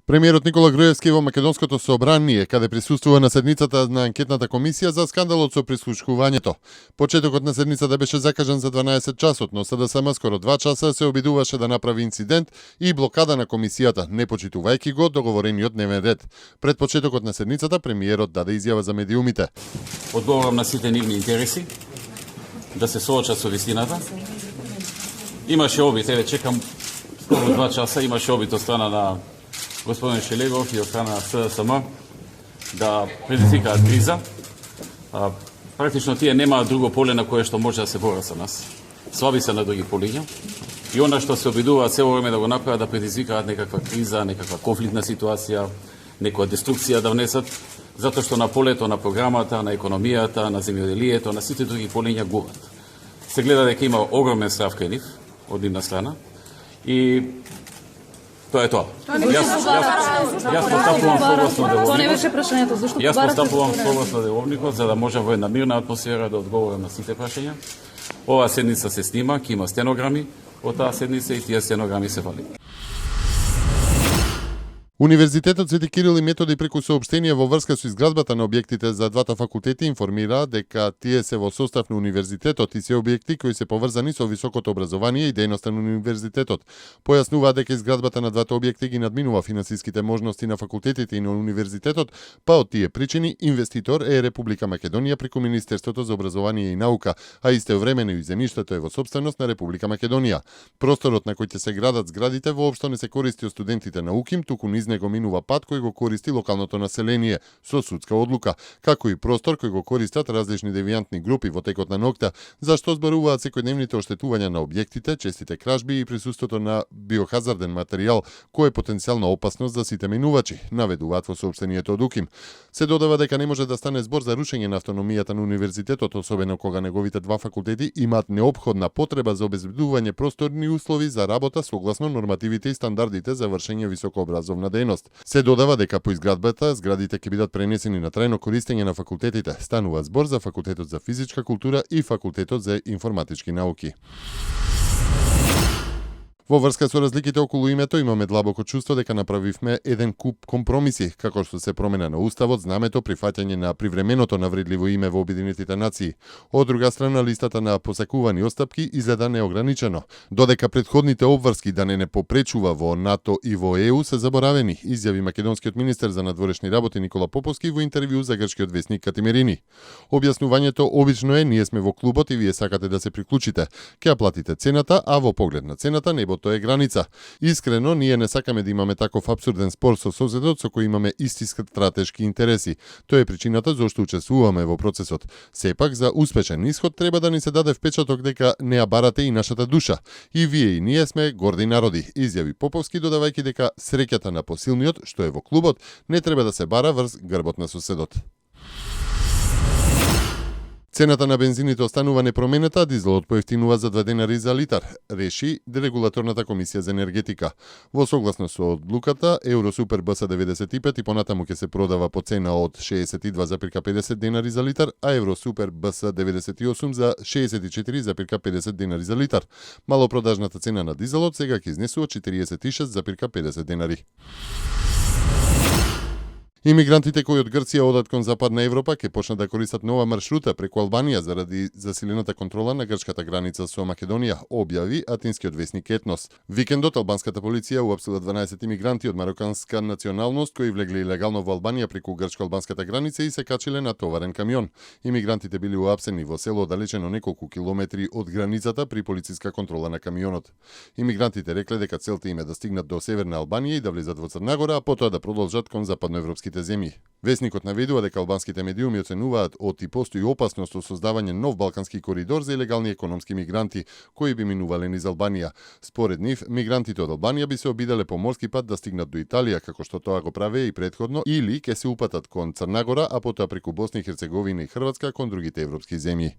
Премиерот Никола Груевски во Македонското собрание, каде присуствува на седницата на анкетната комисија за скандалот со прислушкувањето. Почетокот на седницата беше закажан за 12 часот, но СДСМ скоро 2 часа се обидуваше да направи инцидент и блокада на комисијата, не почитувајќи го договорениот дневен ред. Пред почетокот на седницата премиерот даде изјава за медиумите. Одговорам на сите нивни интереси да се соочат со вистината. Имаше обид, еве чекам скоро 2 часа, имаше обид од страна на господин Шелегов и од страна на СДСМ да предизвикаат криза. Практично тие немаат друго поле на кое што може да се борат со нас. Слаби се на други полиња. И она што се обидуваат цело време да го направат, да предизвикаат некаква криза, некаква конфликтна ситуација, некоја деструкција да внесат, затоа што на полето на програмата, на економијата, на земјоделието, на сите други полиња губат. Се гледа дека има огромен страв кај нив од нивна страна и тоа е тоа. Јас постапувам согласно деловникот. Тоа не беше прашањето, зашто Јас постапувам согласно деловникот за да може во една мирна атмосфера да одговорам на сите прашања. Оваа седница се снима, ќе има стенограми од таа седница и тие стенограми се валидни. Универзитетот Свети Кирил и Методи преку соопштение во врска со изградбата на објектите за двата факултети информира дека тие се во состав на универзитетот и се објекти кои се поврзани со високото образование и дејноста на универзитетот. Појаснува дека изградбата на двата објекти ги надминува финансиските можности на факултетите и на универзитетот, па од тие причини инвеститор е Република Македонија преку Министерството за образование и наука, а истовремено и земјиштето е во сопственост на Република Македонија. Просторот на кој ќе се градат зградите воопшто не се користи од студентите на УКИМ, туку низ него минува пат кој го користи локалното население со судска одлука, како и простор кој го користат различни девијантни групи во текот на ноќта, зашто зборуваат секојдневните оштетувања на објектите, честите кражби и присуството на биохазарден материјал, кој е потенцијална опасност за сите минувачи, наведуваат во соопштението од УКИМ. Се додава дека не може да стане збор за рушење на автономијата на универзитетот, особено кога неговите два факултети имаат неопходна потреба за обезбедување просторни услови за работа согласно нормативите и стандардите за вршење високообразовна дејност. Се додава дека по изградбата зградите ќе бидат пренесени на трајно користење на факултетите. Станува збор за факултетот за физичка култура и факултетот за информатички науки. Во врска со разликите околу името имаме длабоко чувство дека направивме еден куп компромиси, како што се промена на уставот, знамето, прифаќање на привременото навредливо име во Обединетите нации. Од друга страна, листата на посакувани остапки изгледа неограничено, додека претходните обврски да не попречува во НАТО и во ЕУ се заборавени, изјави македонскиот министер за надворешни работи Никола Поповски во интервју за грчкиот весник Катимерини. Објаснувањето обично е: ние сме во клубот и вие сакате да се приклучите. Ќе ја платите цената, а во поглед на цената небото е граница. Искрено, ние не сакаме да имаме таков абсурден спор со соседот со кој имаме исти стратешки интереси. Тоа е причината зашто учествуваме во процесот. Сепак, за успешен исход треба да ни се даде впечаток дека не ја барате и нашата душа. И вие и ние сме горди народи, изјави Поповски, додавајќи дека среќата на посилниот, што е во клубот, не треба да се бара врз грбот на соседот. Цената на бензините останува непроменета, а дизелот поевтинува за 2 денари за литар, реши Регулаторната комисија за енергетика. Во согласно со одлуката, Евросупер БС 95 и понатаму ќе се продава по цена од 62,50 денари за литар, а Евросупер БС 98 за 64,50 денари за литар. Малопродажната цена на дизелот сега ќе изнесува 46,50 денари. Имигрантите кои од Грција одат кон Западна Европа ќе почнат да користат нова маршрута преку Албанија заради засилената контрола на грчката граница со Македонија, објави атинскиот весник Етнос. Викендот албанската полиција уапсила 12 имигранти од мароканска националност кои влегле илегално во Албанија преку грчко-албанската граница и се качиле на товарен камион. Имигрантите били уапсени во село оддалечено неколку километри од границата при полициска контрола на камионот. Имигрантите рекле дека целта им е да стигнат до Северна Албанија и да влезат во Црнагора, а потоа да продолжат кон западноевропските земји. Весникот наведува дека албанските медиуми оценуваат и постои опасност од создавање нов балкански коридор за илегални економски мигранти кои би минувале низ Албанија. Според нив, мигрантите од Албанија би се обиделе по морски пат да стигнат до Италија, како што тоа го правеа и претходно, или ќе се упатат кон Црнагора, а потоа преку Босна и Херцеговина и Хрватска кон другите европски земји.